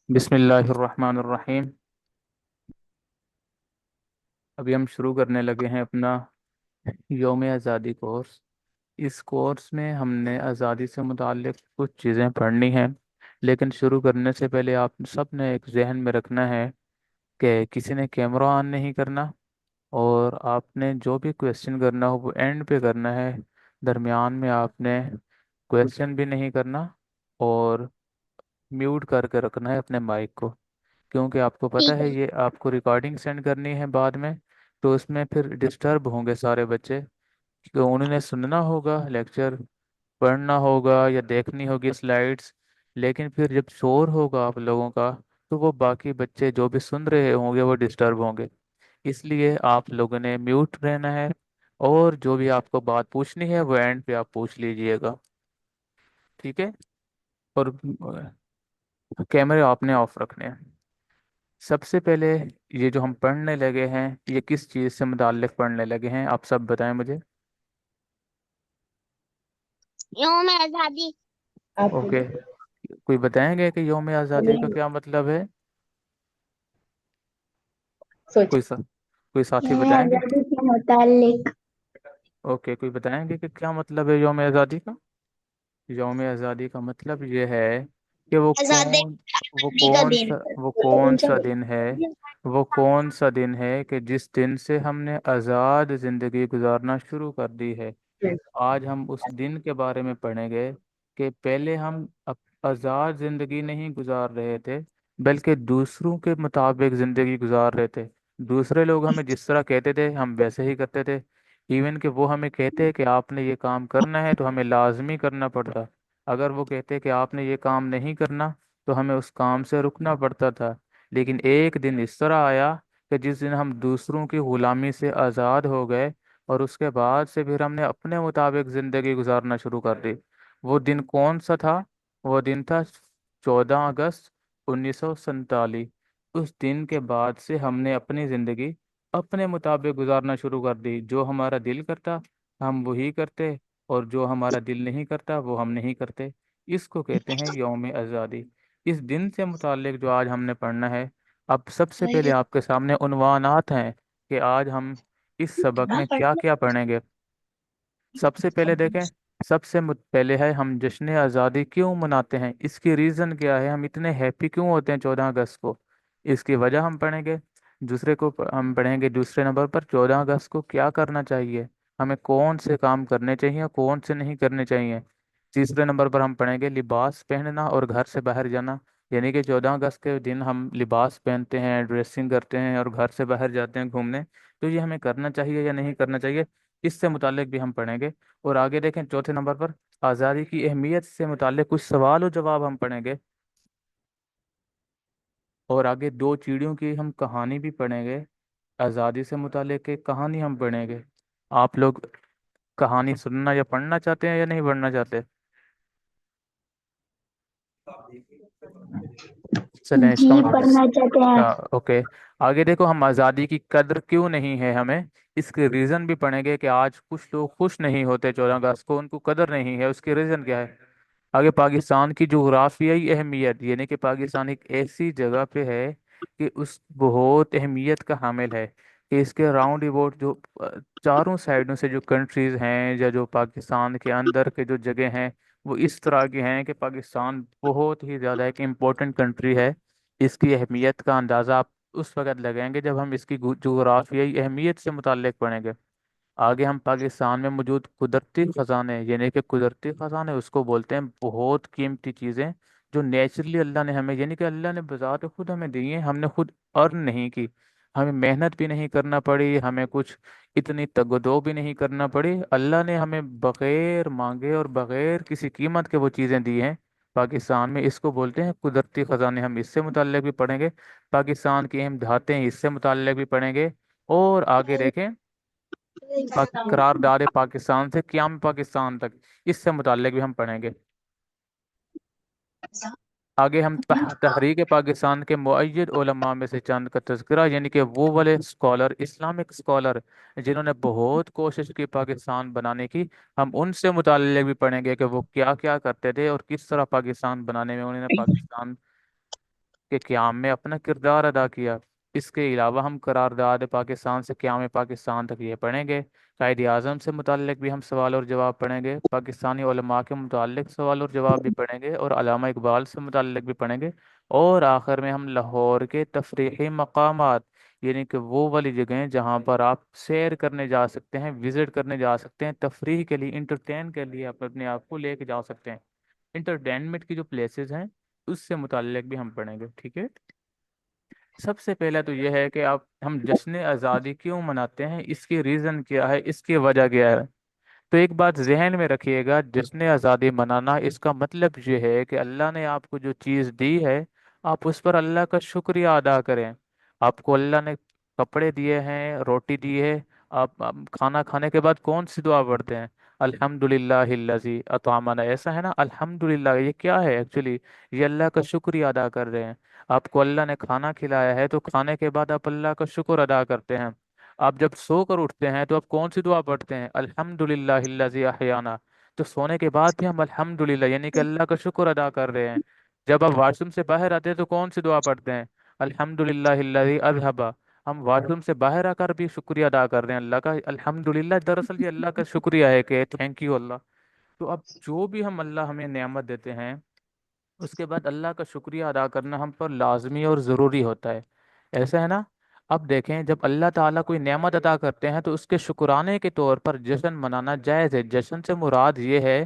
बिस्मिल्लाहिर्रहमानिर्रहीम। अभी हम शुरू करने लगे हैं अपना यौम आज़ादी कोर्स। इस कोर्स में हमने आज़ादी से मुताल्लिक़ कुछ चीज़ें पढ़नी हैं। लेकिन शुरू करने से पहले आप सब ने एक जहन में रखना है कि किसी ने कैमरा ऑन नहीं करना, और आपने जो भी क्वेश्चन करना हो वो एंड पे करना है। दरमियान में आपने क्वेश्चन भी नहीं करना, और म्यूट करके रखना है अपने माइक को। क्योंकि आपको पता ठीक है है। ये आपको रिकॉर्डिंग सेंड करनी है बाद में, तो उसमें फिर डिस्टर्ब होंगे सारे बच्चे। तो उन्होंने सुनना होगा लेक्चर, पढ़ना होगा या देखनी होगी स्लाइड्स। लेकिन फिर जब शोर होगा आप लोगों का, तो वो बाकी बच्चे जो भी सुन रहे होंगे वो डिस्टर्ब होंगे। इसलिए आप लोगों ने म्यूट रहना है, और जो भी आपको बात पूछनी है वो एंड पे आप पूछ लीजिएगा। ठीक है। और कैमरे आपने ऑफ रखने हैं। सबसे पहले ये जो हम पढ़ने लगे हैं, ये किस चीज़ से मुताल्लिक पढ़ने लगे हैं, आप सब बताएं मुझे। यौम आजादी। आप ओके। बोलिए। कोई बताएंगे कि यौम आज़ादी का बोलिए। क्या मतलब है? सोच। कोई कोई साथी यौम बताएंगे? आजादी से मुतालिक। ओके, कोई बताएंगे कि क्या मतलब है यौम आज़ादी का? यौम आज़ादी का मतलब ये है कि आजादी वो आजादी का कौन दिन। सा वो कौन कौन सा सा दिन? दिन है। वो कौन सा दिन है कि जिस दिन से हमने आज़ाद ज़िंदगी गुजारना शुरू कर दी है। आज हम उस दिन के बारे में पढ़ेंगे कि पहले हम आज़ाद ज़िंदगी नहीं गुजार रहे थे, बल्कि दूसरों के मुताबिक ज़िंदगी गुजार रहे थे। दूसरे लोग हमें जिस तरह कहते थे हम वैसे ही करते थे। इवन कि वो हमें कहते हैं कि आपने ये काम करना है तो हमें लाजमी करना पड़ता। अगर वो कहते कि आपने ये काम नहीं करना, तो हमें उस काम से रुकना पड़ता था। लेकिन एक दिन इस तरह आया कि जिस दिन हम दूसरों की ग़ुलामी से आज़ाद हो गए, और उसके बाद से फिर हमने अपने मुताबिक ज़िंदगी गुजारना शुरू कर दी। वो दिन कौन सा था? वो दिन था 14 अगस्त 1947। उस दिन के बाद से हमने अपनी ज़िंदगी अपने मुताबिक गुजारना शुरू कर दी। जो हमारा दिल करता हम वही करते, और जो हमारा दिल नहीं करता वो हम नहीं करते। इसको कहते हैं यौम आज़ादी। इस दिन से मुतालिक जो आज हमने पढ़ना है। अब सबसे पहले आपके सामने उन्वानात हैं कि आज हम इस सबक में क्या क्या पढ़ेंगे। सबसे पहले देखें। पहले है हम जश्न आज़ादी क्यों मनाते हैं, इसकी रीज़न क्या है, हम इतने हैप्पी क्यों होते हैं 14 अगस्त को। इसकी वजह हम पढ़ेंगे। हम पढ़ेंगे दूसरे नंबर पर 14 अगस्त को क्या करना चाहिए, हमें कौन से काम करने चाहिए और कौन से नहीं करने चाहिए। तीसरे नंबर पर हम पढ़ेंगे लिबास पहनना और घर से बाहर जाना। यानी कि 14 अगस्त के दिन हम लिबास पहनते हैं, ड्रेसिंग करते हैं और घर से बाहर जाते हैं घूमने। तो ये हमें करना चाहिए या नहीं करना चाहिए, इससे मुतालिक भी हम पढ़ेंगे। और आगे देखें चौथे नंबर पर आज़ादी की अहमियत से मुतालिक कुछ सवाल और जवाब हम पढ़ेंगे। और आगे दो चिड़ियों की हम कहानी भी पढ़ेंगे। आज़ादी से मुतालिक एक कहानी हम पढ़ेंगे। आप लोग कहानी सुनना या पढ़ना चाहते हैं या नहीं पढ़ना चाहते? चलें, इसका जी, मतलब पढ़ना चाहते हैं। ओके। आगे देखो, हम आज़ादी की कद्र क्यों नहीं है हमें, इसके रीज़न भी पढ़ेंगे कि आज कुछ लोग खुश नहीं होते 14 अगस्त को, उनको कदर नहीं है, उसके रीज़न क्या है। आगे पाकिस्तान की जोग्राफियाई अहमियत, यानी कि पाकिस्तान एक ऐसी जगह पे है कि उस बहुत अहमियत का हामिल है, कि इसके राउंड अबाउट जो चारों साइडों से जो कंट्रीज हैं या जो पाकिस्तान के अंदर के जो जगह हैं, वो इस तरह के हैं कि पाकिस्तान बहुत ही ज़्यादा एक इम्पोर्टेंट कंट्री है। इसकी अहमियत का अंदाज़ा आप उस वक़्त लगाएंगे जब हम इसकी जोग्राफियाई अहमियत से मुताल्लिक पढ़ेंगे। आगे हम पाकिस्तान में मौजूद कुदरती खजाने, यानी कि कुदरती खजाने उसको बोलते हैं बहुत कीमती चीज़ें जो नेचुरली अल्लाह ने हमें, यानी कि अल्लाह ने बज़ात खुद हमें दी हैं, हमने खुद अर्न नहीं की। हमें मेहनत भी नहीं करना पड़ी, हमें कुछ इतनी तगदो भी नहीं करना पड़ी, अल्लाह ने हमें बग़ैर मांगे और बग़ैर किसी कीमत के वो चीज़ें दी हैं। पाकिस्तान में इसको बोलते हैं कुदरती खजाने, हम इससे मुताल्लिक भी पढ़ेंगे। पाकिस्तान की अहम धातें इससे मुताल्लिक भी पढ़ेंगे। और आगे देखें, करारदाद पाकिस्तान से क़याम पाकिस्तान तक, इससे मुताल्लिक भी हम पढ़ेंगे। आगे हम तहरीक पाकिस्तान के मुअय्यद उलमा में से चंद का तज़किरा, यानी कि वो वाले स्कॉलर, इस्लामिक स्कॉलर जिन्होंने बहुत कोशिश की पाकिस्तान बनाने की, हम उनसे मुताल्लिक भी पढ़ेंगे कि वो क्या क्या करते थे और किस तरह पाकिस्तान बनाने में उन्होंने पाकिस्तान کہ क़याम में अपना किरदार अदा किया। इसके अलावा हम करारदाद पाकिस्तान से क़याम पाकिस्तान तक ये पढ़ेंगे। कायद आज़म से मुताल्लिक भी हम सवाल और जवाब पढ़ेंगे, पाकिस्तानी उलमा के मुताल्लिक सवाल और जवाब भी पढ़ेंगे, और अल्लामा इकबाल से मुताल्लिक भी पढ़ेंगे। और आखिर में हम लाहौर के तफरीही मकामात, यानी कि वो वाली जगहें जहाँ पर आप सैर करने जा सकते हैं, विजिट करने जा सकते हैं, तफरीह के लिए, इंटरटेन के लिए आप अपने आप को लेके जा सकते हैं, इंटरटेनमेंट की जो प्लेसेस हैं उससे मुताल्लिक भी हम पढ़ेंगे। ठीक है। सबसे पहला तो यह है कि आप हम जश्न आज़ादी क्यों मनाते हैं, इसकी रीज़न क्या है, इसकी वजह क्या है। तो एक बात जहन में रखिएगा, जश्न आज़ादी मनाना इसका मतलब ये है कि अल्लाह ने आपको जो चीज़ दी है, आप उस पर अल्लाह का शुक्रिया अदा करें। आपको अल्लाह ने कपड़े दिए हैं, रोटी दी है। आप खाना खाने के बाद कौन सी दुआ पढ़ते हैं? अल्हम्दुलिल्लाहिल्लज़ी अतआमना, ऐसा है ना? अल्हम्दुलिल्लाह ये क्या है एक्चुअली? ये अल्लाह का शुक्रिया अदा कर रहे हैं। आपको अल्लाह ने खाना खिलाया है, तो खाने के बाद आप अल्लाह का शुक्र अदा करते हैं। आप जब सोकर उठते हैं तो आप कौन सी दुआ पढ़ते हैं? अल्हम्दुलिल्लाहिल्लज़ी अहयाना। तो सोने के बाद भी हम अल्हम्दुलिल्लाह यानी कि अल्लाह का शुक्र अदा कर रहे हैं। जब आप वॉशरूम से बाहर आते हैं तो कौन सी दुआ पढ़ते हैं? अल्हम्दुलिल्लाहिल्लज़ी अज़हबा। हम वॉशरूम से बाहर आकर भी शुक्रिया अदा कर रहे हैं अल्लाह का। अल्हम्दुलिल्लाह दरअसल ये अल्लाह का शुक्रिया है कि थैंक यू अल्लाह। तो अब जो भी हम अल्लाह हमें नेमत देते हैं, उसके बाद अल्लाह का शुक्रिया अदा करना हम पर लाजमी और ज़रूरी होता है। ऐसा है ना? अब देखें, जब अल्लाह ताला कोई नेमत अदा करते हैं तो उसके शुक्राने के तौर पर जश्न मनाना जायज़ है। जश्न से मुराद ये है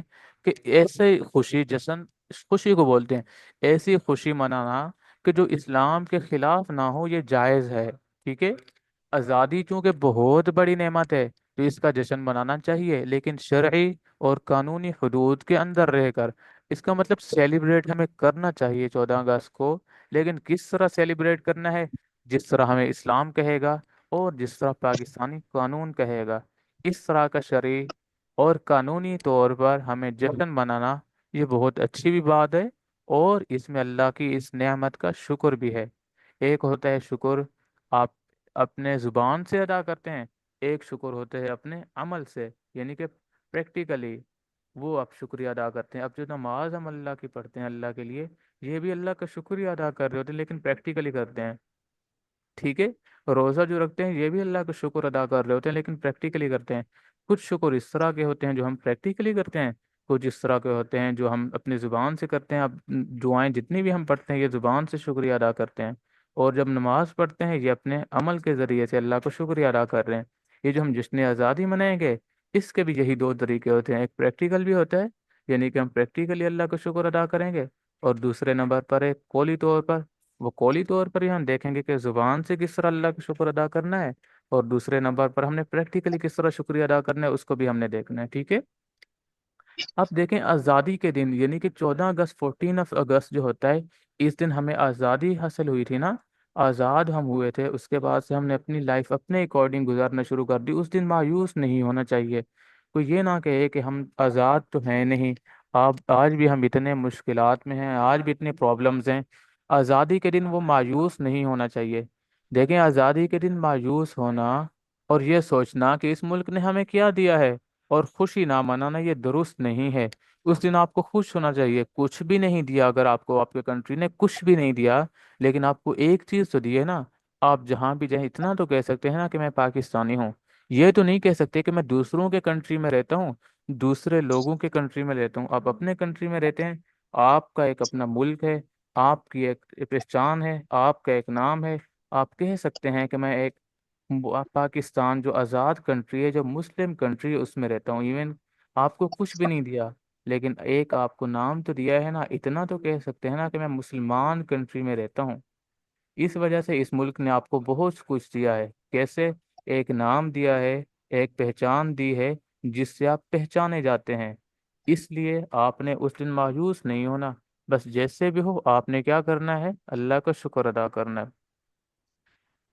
कि ऐसे खुशी, जश्न खुशी को बोलते हैं, ऐसी खुशी मनाना कि जो इस्लाम के खिलाफ ना हो, ये जायज़ है। ठीक है। आज़ादी चूंकि बहुत बड़ी नेमत है, तो इसका जश्न मनाना चाहिए, लेकिन शरई और कानूनी हदूद के अंदर रहकर। इसका मतलब सेलिब्रेट हमें करना चाहिए 14 अगस्त को, लेकिन किस तरह सेलिब्रेट करना है? जिस तरह हमें इस्लाम कहेगा और जिस तरह पाकिस्तानी कानून कहेगा, इस तरह का शरई और कानूनी तौर पर हमें जश्न मनाना, ये बहुत अच्छी भी बात है। और इसमें अल्लाह की इस नेमत का शुक्र भी है। एक होता है शुक्र आप अपने जुबान से अदा करते हैं, एक शुक्र होता है अपने अमल से, यानी कि प्रैक्टिकली वो आप शुक्रिया अदा करते हैं। अब जो नमाज हम अल्लाह की पढ़ते हैं अल्लाह के लिए, ये भी अल्लाह का शुक्रिया अदा कर रहे होते हैं, लेकिन प्रैक्टिकली करते हैं। ठीक है। रोज़ा जो रखते हैं, ये भी अल्लाह का शुक्र अदा कर रहे होते हैं, लेकिन प्रैक्टिकली करते हैं। कुछ शुक्र इस तरह के होते हैं जो हम प्रैक्टिकली करते हैं, कुछ इस तरह के होते हैं जो हम अपनी ज़ुबान से करते हैं। अब दुआएं जितनी भी हम पढ़ते हैं, ये ज़ुबान से शुक्रिया अदा करते हैं। और जब नमाज पढ़ते हैं, ये अपने अमल के ज़रिए से अल्लाह को शुक्रिया अदा कर रहे हैं। ये जो हम जश्न आज़ादी मनाएंगे, इसके भी यही दो तरीके होते हैं। एक प्रैक्टिकल भी होता है, यानी कि हम प्रैक्टिकली अल्लाह का शुक्र अदा करेंगे, और दूसरे नंबर पर एक कौली तौर पर। वो कौली तौर पर ही हम देखेंगे कि जुबान से किस तरह अल्लाह का शुक्र अदा करना है, और दूसरे नंबर पर हमने प्रैक्टिकली किस तरह शुक्रिया अदा करना है, उसको भी हमने देखना है। ठीक है। अब देखें, आज़ादी के दिन यानी कि 14 अगस्त, 14 अगस्त जो होता है, इस दिन हमें आज़ादी हासिल हुई थी ना। आज़ाद हम हुए थे, उसके बाद से हमने अपनी लाइफ अपने अकॉर्डिंग गुजारना शुरू कर दी। उस दिन मायूस नहीं होना चाहिए। कोई ये ना कहे कि हम आज़ाद तो हैं नहीं, आप आज भी हम इतने मुश्किलात में हैं, आज भी इतने प्रॉब्लम्स हैं। आज़ादी के दिन वो मायूस नहीं होना चाहिए। देखें, आज़ादी के दिन मायूस होना और ये सोचना कि इस मुल्क ने हमें क्या दिया है, और खुशी ना मनाना, ये दुरुस्त नहीं है। उस दिन आपको खुश होना चाहिए। कुछ भी नहीं दिया, अगर आपको आपके कंट्री ने कुछ भी नहीं दिया, लेकिन आपको एक चीज़ तो दी है ना। आप जहाँ भी जाएं, इतना तो कह सकते हैं ना कि मैं पाकिस्तानी हूँ। ये तो नहीं कह सकते कि मैं दूसरों के कंट्री में रहता हूँ, दूसरे लोगों के कंट्री में रहता हूँ। आप अपने कंट्री में रहते हैं, आपका एक अपना मुल्क है, आपकी एक पहचान है, आपका एक नाम है। आप कह सकते हैं कि मैं एक पाकिस्तान जो आज़ाद कंट्री है, जो मुस्लिम कंट्री है, उसमें रहता हूँ। इवन आपको कुछ भी नहीं दिया, लेकिन एक आपको नाम तो दिया है ना, इतना तो कह सकते हैं ना कि मैं मुसलमान कंट्री में रहता हूँ। इस वजह से इस मुल्क ने आपको बहुत कुछ दिया है। कैसे? एक नाम दिया है, एक पहचान दी है, जिससे आप पहचाने जाते हैं। इसलिए आपने उस दिन मायूस नहीं होना। बस जैसे भी हो, आपने क्या करना है? अल्लाह का शुक्र अदा करना है।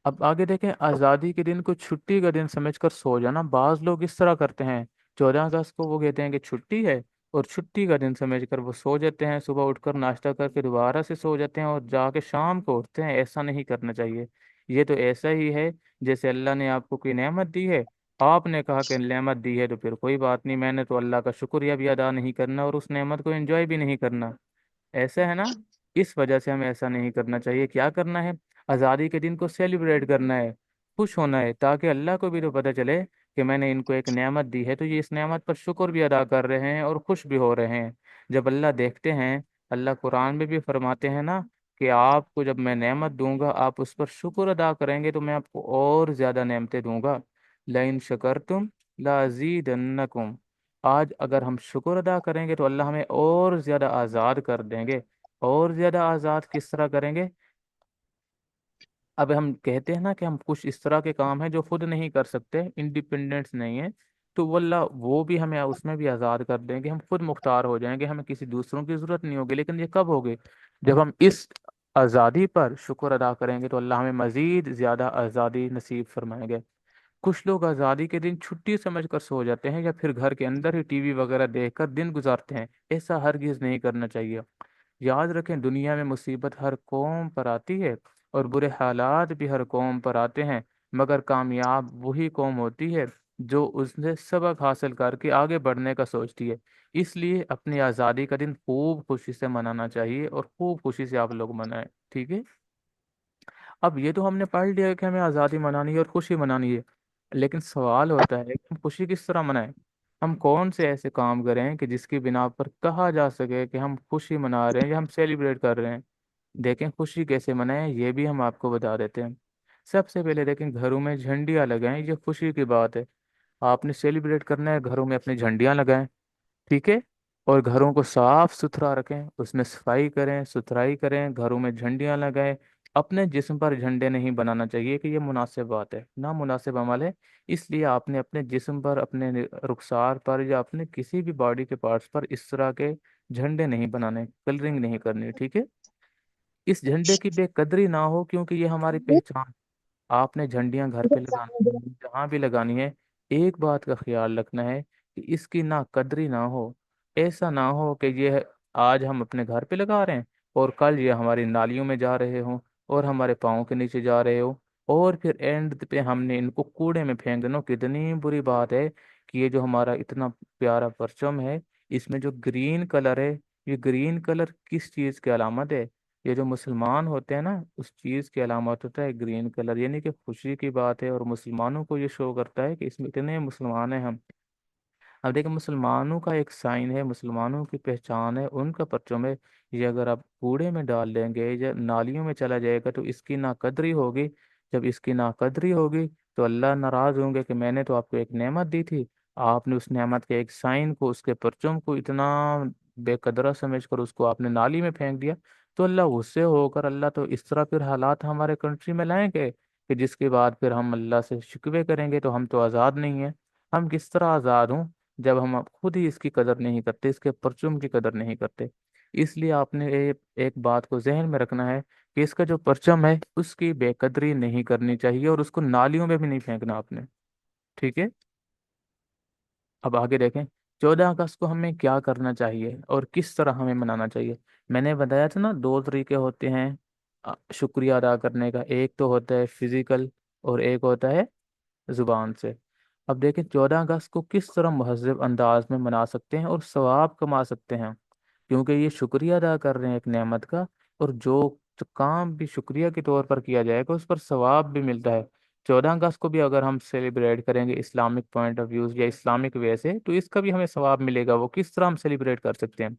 अब आगे देखें, आज़ादी के दिन को छुट्टी का दिन समझकर सो जाना। बाज लोग इस तरह करते हैं, 14 अगस्त को वो कहते हैं कि छुट्टी है, और छुट्टी का दिन समझकर वो सो जाते हैं, सुबह उठकर नाश्ता करके दोबारा से सो जाते हैं और जाके शाम को उठते हैं। ऐसा नहीं करना चाहिए। ये तो ऐसा ही है जैसे अल्लाह ने आपको कोई नेमत दी है, आपने कहा कि नेमत दी है तो फिर कोई बात नहीं, मैंने तो अल्लाह का शुक्रिया भी अदा नहीं करना और उस नेमत को एंजॉय भी नहीं करना। ऐसा है ना? इस वजह से हमें ऐसा नहीं करना चाहिए। क्या करना है? आज़ादी के दिन को सेलिब्रेट करना है, खुश होना है, ताकि अल्लाह को भी तो पता चले कि मैंने इनको एक नेमत दी है, तो ये इस नेमत पर शुक्र भी अदा कर रहे हैं और खुश भी हो रहे हैं। जब अल्लाह देखते हैं, अल्लाह कुरान में भी फरमाते हैं ना कि आपको जब मैं नेमत दूंगा आप उस पर शुक्र अदा करेंगे तो मैं आपको और ज्यादा नेमतें दूंगा। लाइन शकरतुम लाजीदन्नकुम। आज अगर हम शुक्र अदा करेंगे तो अल्लाह हमें और ज्यादा आज़ाद कर देंगे। और ज्यादा आज़ाद किस तरह करेंगे? अब हम कहते हैं ना कि हम कुछ इस तरह के काम हैं जो खुद नहीं कर सकते, इंडिपेंडेंस नहीं है, तो वल्ला वो भी हमें उसमें भी आज़ाद कर देंगे, हम खुद मुख्तार हो जाएंगे, हमें किसी दूसरों की ज़रूरत नहीं होगी। लेकिन ये कब होगी? जब हम इस आज़ादी पर शुक्र अदा करेंगे तो अल्लाह हमें मज़ीद ज़्यादा आज़ादी नसीब फरमाएंगे। कुछ लोग आज़ादी के दिन छुट्टी समझकर सो जाते हैं या फिर घर के अंदर ही टीवी वगैरह देखकर दिन गुजारते हैं। ऐसा हरगिज़ नहीं करना चाहिए। याद रखें, दुनिया में मुसीबत हर कौम पर आती है और बुरे हालात भी हर कौम पर आते हैं, मगर कामयाब वही कौम होती है जो उसने सबक हासिल करके आगे बढ़ने का सोचती है। इसलिए अपनी आज़ादी का दिन खूब खुशी से मनाना चाहिए और खूब खुशी से आप लोग मनाएं। ठीक है। अब ये तो हमने पढ़ लिया कि हमें आज़ादी मनानी है और खुशी मनानी है, लेकिन सवाल होता है कि हम खुशी किस तरह मनाएं? हम कौन से ऐसे काम करें कि जिसकी बिना पर कहा जा सके कि हम खुशी मना रहे हैं या हम सेलिब्रेट कर रहे हैं? देखें, खुशी कैसे मनाएं ये भी हम आपको बता देते हैं। सबसे पहले देखें, घरों में झंडियाँ लगाएं, ये खुशी की बात है। आपने सेलिब्रेट करना है, घरों में अपनी झंडियाँ लगाएं। ठीक है। और घरों को साफ सुथरा रखें, उसमें सफाई करें, सुथराई करें, घरों में झंडियाँ लगाएं। अपने जिस्म पर झंडे नहीं बनाना चाहिए कि ये मुनासिब बात है, ना मुनासिब अमल है। इसलिए आपने अपने जिस्म पर, अपने रुखसार पर या अपने किसी भी बॉडी के पार्ट्स पर इस तरह के झंडे नहीं बनाने, कलरिंग नहीं करनी। ठीक है। इस झंडे की बेकदरी ना हो, क्योंकि ये हमारी पहचान। आपने झंडियां घर पे लगानी है, जहाँ भी लगानी है, एक बात का ख्याल रखना है कि इसकी ना कदरी ना हो। ऐसा ना हो कि ये आज हम अपने घर पे लगा रहे हैं और कल ये हमारी नालियों में जा रहे हो और हमारे पाँव के नीचे जा रहे हो, और फिर एंड पे हमने इनको कूड़े में फेंक देना। कितनी बुरी बात है कि ये जो हमारा इतना प्यारा परचम है, इसमें जो ग्रीन कलर है, ये ग्रीन कलर किस चीज़ की अलामत है? ये जो मुसलमान होते हैं ना, उस चीज की अलामत होता है ग्रीन कलर, यानी कि खुशी की बात है, और मुसलमानों को ये शो करता है कि इसमें इतने मुसलमान हैं हम। अब देखिए, मुसलमानों का एक साइन है, मुसलमानों की पहचान है, उनका परचम है। ये अगर आप कूड़े में डाल देंगे या नालियों में चला जाएगा तो इसकी नाकदरी होगी। जब इसकी नाकदरी होगी तो अल्लाह नाराज होंगे कि मैंने तो आपको एक नेमत दी थी, आपने उस नेमत के एक साइन को, उसके परचम को इतना बेकदरा समझकर उसको आपने नाली में फेंक दिया। तो अल्लाह गुस्से होकर, अल्लाह तो इस तरह फिर हालात हमारे कंट्री में लाएंगे कि जिसके बाद फिर हम अल्लाह से शिकवे करेंगे तो हम तो आज़ाद नहीं है। हम किस तरह आज़ाद हों जब हम खुद ही इसकी कदर नहीं करते, इसके परचून की कदर नहीं करते? इसलिए आपने एक बात को जहन में रखना है कि इसका जो परचम है उसकी बेकदरी नहीं करनी चाहिए और उसको नालियों में भी नहीं फेंकना आपने। ठीक है। अब आगे देखें, 14 अगस्त को हमें क्या करना चाहिए और किस तरह हमें मनाना चाहिए। मैंने बताया था ना, दो तरीके होते हैं शुक्रिया अदा करने का। एक तो होता है फिजिकल और एक होता है जुबान से। अब देखें, 14 अगस्त को किस तरह महज़ब अंदाज में मना सकते हैं और सवाब कमा सकते हैं, क्योंकि ये शुक्रिया अदा कर रहे हैं एक नेमत का, और जो काम भी शुक्रिया के तौर पर किया जाएगा उस पर सवाब भी मिलता है। 14 अगस्त को भी अगर हम सेलिब्रेट करेंगे इस्लामिक पॉइंट ऑफ व्यू या इस्लामिक वे से, तो इसका भी हमें सवाब मिलेगा। वो किस तरह हम सेलिब्रेट कर सकते हैं?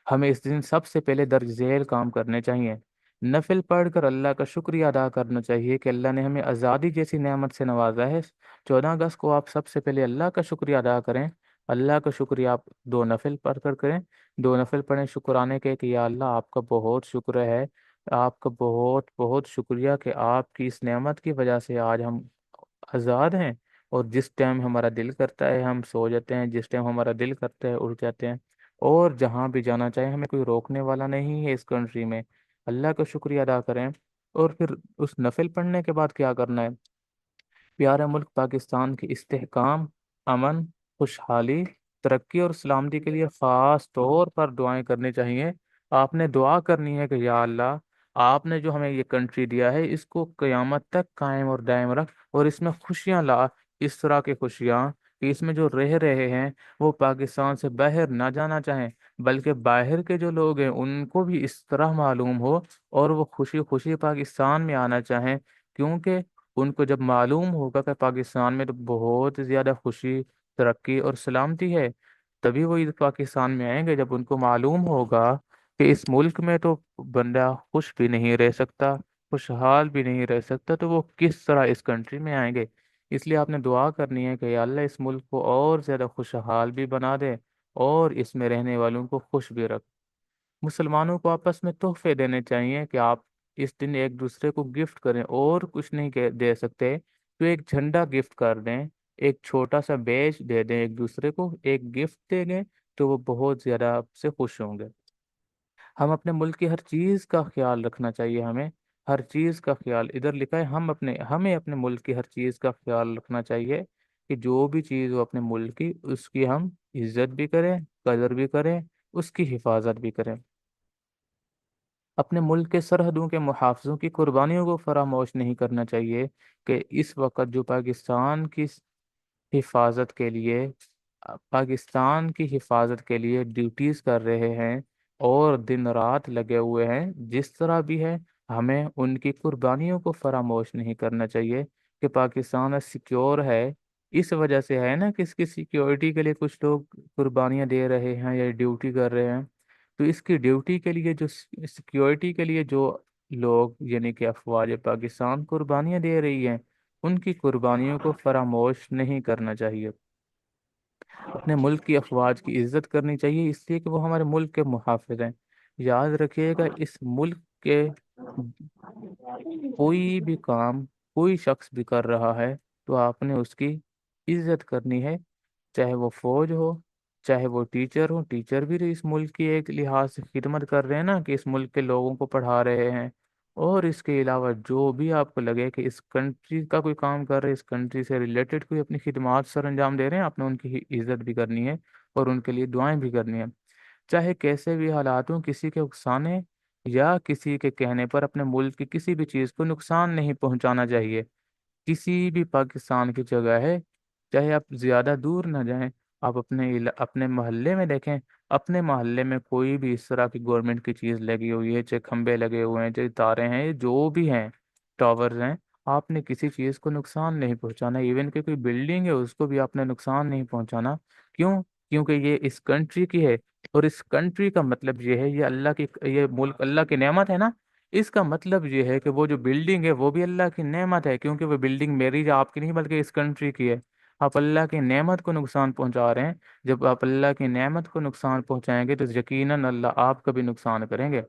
हमें इस दिन सबसे पहले दर्ज झेल काम करने चाहिए। नफिल पढ़कर अल्लाह का शुक्रिया अदा करना चाहिए कि अल्लाह ने हमें आज़ादी जैसी नेमत से नवाजा है। 14 अगस्त को आप सबसे पहले अल्लाह का शुक्रिया अदा करें। अल्लाह का शुक्रिया आप दो नफिल पढ़कर करें। दो नफिल पढ़ें शुक्राने के कि या अल्लाह आपका बहुत शुक्र है, आपका बहुत बहुत शुक्रिया कि आपकी इस नेमत की वजह से आज हम आज़ाद हैं। और जिस टाइम हमारा दिल करता है हम सो जाते हैं, जिस टाइम हमारा दिल करता है उठ जाते हैं, और जहाँ भी जाना चाहे हमें कोई रोकने वाला नहीं है इस कंट्री में। अल्लाह का शुक्रिया अदा करें। और फिर उस नफिल पढ़ने के बाद क्या करना है? प्यारा मुल्क पाकिस्तान की इस्तेहकाम, अमन, खुशहाली, तरक्की और सलामती के लिए ख़ास तौर पर दुआएं करनी चाहिए। आपने दुआ करनी है कि या अल्लाह, आपने जो हमें ये कंट्री दिया है इसको क़यामत तक कायम और दायम रख, और इसमें खुशियाँ ला। इस तरह की खुशियाँ कि इसमें जो रह रहे हैं वो पाकिस्तान से बाहर ना जाना चाहें, बल्कि बाहर के जो लोग हैं उनको भी इस तरह मालूम हो और वो खुशी खुशी पाकिस्तान में आना चाहें, क्योंकि उनको जब मालूम होगा कि पाकिस्तान में तो बहुत ज़्यादा खुशी, तरक्की और सलामती है, तभी वो इस पाकिस्तान में आएंगे। जब उनको मालूम होगा कि इस मुल्क में तो बंदा खुश भी नहीं रह सकता, खुशहाल भी नहीं रह सकता, तो वो किस तरह इस कंट्री में आएंगे। इसलिए आपने दुआ करनी है कि या अल्लाह इस मुल्क को और ज़्यादा खुशहाल भी बना दे और इसमें रहने वालों को खुश भी रख। मुसलमानों को आपस में तोहफे देने चाहिए कि आप इस दिन एक दूसरे को गिफ्ट करें, और कुछ नहीं दे सकते तो एक झंडा गिफ्ट कर दें, एक छोटा सा बैज दे दें, एक दूसरे को एक गिफ्ट देंगे तो वो बहुत ज़्यादा आपसे खुश होंगे। हम अपने मुल्क की हर चीज़ का ख्याल रखना चाहिए, हमें हर चीज़ का ख्याल, इधर लिखा है हमें अपने मुल्क की हर चीज़ का ख्याल रखना चाहिए कि जो भी चीज़ हो अपने मुल्क की उसकी हम इज्जत भी करें, कदर भी करें, उसकी हिफाजत भी करें। अपने मुल्क के सरहदों के मुहाफ़िज़ों की कुर्बानियों को फरामोश नहीं करना चाहिए कि इस वक्त जो पाकिस्तान की हिफाजत के लिए पाकिस्तान की हिफाजत के लिए ड्यूटीज कर रहे हैं और दिन रात लगे हुए हैं, जिस तरह भी है हमें उनकी कुर्बानियों को फरामोश नहीं करना चाहिए कि पाकिस्तान सिक्योर है। इस वजह से है ना कि इसकी सिक्योरिटी के लिए कुछ लोग कुर्बानियां दे रहे हैं या ड्यूटी कर रहे हैं। तो इसकी ड्यूटी के लिए जो सिक्योरिटी के लिए जो लोग यानी कि अफवाज पाकिस्तान कुर्बानियां दे रही हैं, उनकी कुर्बानियों को फरामोश नहीं करना चाहिए। अपने मुल्क की अफवाज की इज्जत करनी चाहिए, इसलिए कि वो हमारे मुल्क के मुहाफिज हैं। याद रखिएगा, इस मुल्क के कोई भी काम कोई शख्स भी कर रहा है तो आपने उसकी इज्जत करनी है, चाहे वो फौज हो, चाहे वो टीचर हो। टीचर भी तो इस मुल्क की एक लिहाज से खिदमत कर रहे हैं ना, कि इस मुल्क के लोगों को पढ़ा रहे हैं। और इसके अलावा जो भी आपको लगे कि इस कंट्री का कोई काम कर रहे हैं, इस कंट्री से रिलेटेड कोई अपनी खिदमत सर अंजाम दे रहे हैं, आपने उनकी इज्जत भी करनी है और उनके लिए दुआएं भी करनी है। चाहे कैसे भी हालात हों, किसी के उकसाने या किसी के कहने पर अपने मुल्क की किसी भी चीज़ को नुकसान नहीं पहुंचाना चाहिए। किसी भी पाकिस्तान की जगह है, चाहे आप ज्यादा दूर ना जाएं, आप अपने मोहल्ले में देखें, अपने मोहल्ले में कोई भी इस तरह की गवर्नमेंट की चीज लगी हुई है, चाहे खंबे लगे हुए हैं, चाहे तारे हैं, जो भी हैं, टावर्स हैं, आपने किसी चीज को नुकसान नहीं पहुंचाना। इवन कि कोई बिल्डिंग है उसको भी आपने नुकसान नहीं पहुंचाना। क्यों? क्योंकि ये इस कंट्री की है, और इस कंट्री का मतलब ये है, ये मुल्क अल्लाह की नेमत है ना। इसका मतलब ये है कि वो जो बिल्डिंग है वो भी अल्लाह की नेमत है, क्योंकि वो बिल्डिंग मेरी या आपकी नहीं बल्कि इस कंट्री की है। आप अल्लाह की नेमत को नुकसान पहुंचा रहे हैं। जब आप अल्लाह की नेमत को नुकसान पहुंचाएंगे तो यकीनन अल्लाह आपका भी नुकसान करेंगे।